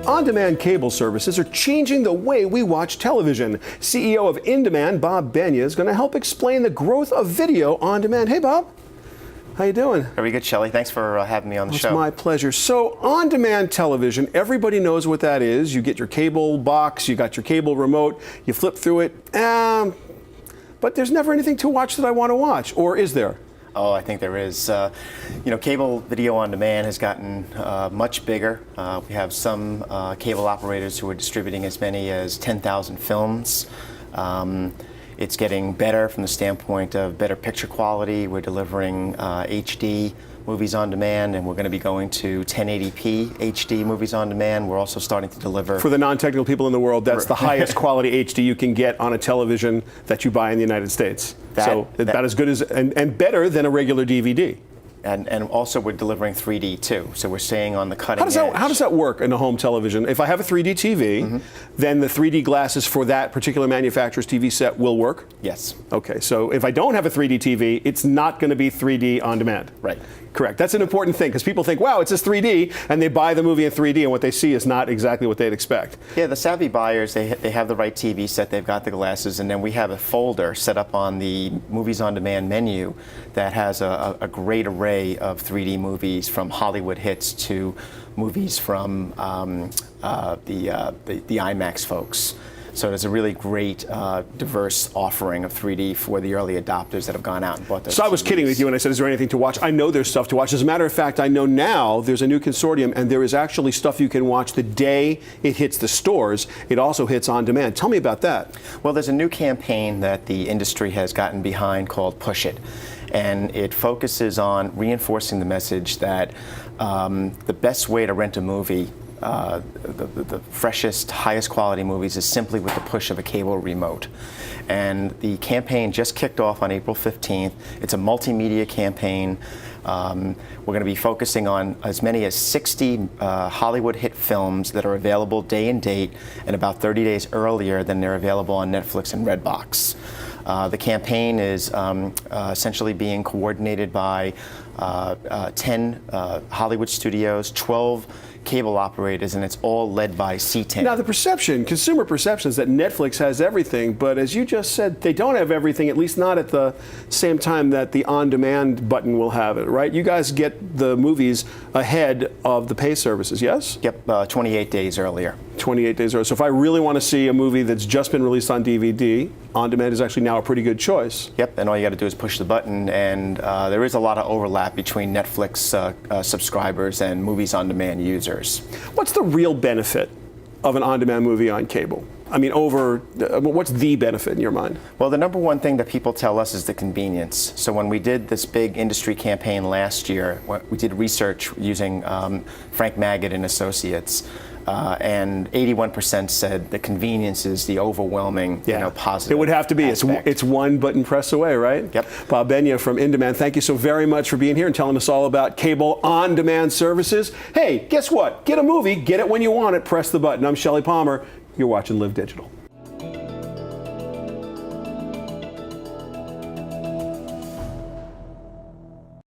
On-demand cable services are changing the way we watch television. CEO of In-Demand, Bob Benya, is going to help explain the growth of video on demand. Hey, Bob. How you doing? Very good, Shelly. Thanks for having me on the show. It's my pleasure. So, on-demand television, everybody knows what that is. You get your cable box, you got your cable remote, you flip through it, but there's never anything to watch that I want to watch, or is there? Oh, I think there is. Cable video on demand has gotten much bigger. We have some cable operators who are distributing as many as 10,000 films. It's getting better from the standpoint of better picture quality. We're delivering HD movies on demand, and we're going to be going to 1080p HD movies on demand. We're also starting to deliver... For the non-technical people in the world, that's the highest quality HD you can get on a television that you buy in the United States. That is good as and better than a regular DVD. And also we're delivering 3D too, so we're staying on the cutting edge. How does that work in a home television? If I have a 3D TV, then the 3D glasses for that particular manufacturer's TV set will work? Yes. Okay, so if I don't have a 3D TV, it's not going to be 3D on demand? Right. Correct. That's an important thing, because people think, wow, it's just 3D, and they buy the movie in 3D, and what they see is not exactly what they'd expect. Yeah, the savvy buyers, they have the right TV set, they've got the glasses, and then we have a folder set up on the Movies on Demand menu that has a great array of 3D movies, from Hollywood hits to movies from the IMAX folks. So there's a really great, diverse offering of 3D for the early adopters that have gone out and bought those. So I was kidding with you when I said, is there anything to watch? I know there's stuff to watch. As a matter of fact, I know now there's a new consortium, and there is actually stuff you can watch the day it hits the stores. It also hits on demand. Tell me about that. Well, there's a new campaign that the industry has gotten behind called Push It. And it focuses on reinforcing the message that the best way to rent a movie, the freshest, highest quality movies, is simply with the push of a cable remote. And the campaign just kicked off on April 15th. It's a multimedia campaign. We're going to be focusing on as many as 60 Hollywood hit films that are available day and date, and about 30 days earlier than they're available on Netflix and Redbox. The campaign is essentially being coordinated by 10 Hollywood studios, 12 cable operators, and it's all led by C10. Now, the perception, consumer perception, is that Netflix has everything, but as you just said, they don't have everything, at least not at the same time that the on-demand button will have it, right? You guys get the movies ahead of the pay services, yes? Yep, 28 days earlier. 28 days earlier. So if I really want to see a movie that's just been released on DVD, on-demand is actually now a pretty good choice. Yep, and all you got to do is push the button, and there is a lot of overlap between Netflix subscribers and movies on-demand users. What's the real benefit of an on-demand movie on cable? I mean, what's the benefit in your mind? Well, the number one thing that people tell us is the convenience. So when we did this big industry campaign last year, we did research using Frank Magid and Associates, and 81% said the convenience is the overwhelming, positive. It would have to be. It's one button press away, right? Yep. Bob Benya from In-Demand, thank you so very much for being here and telling us all about cable on-demand services. Hey, guess what? Get a movie, get it when you want it, press the button. I'm Shelly Palmer. You're watching Live Digital.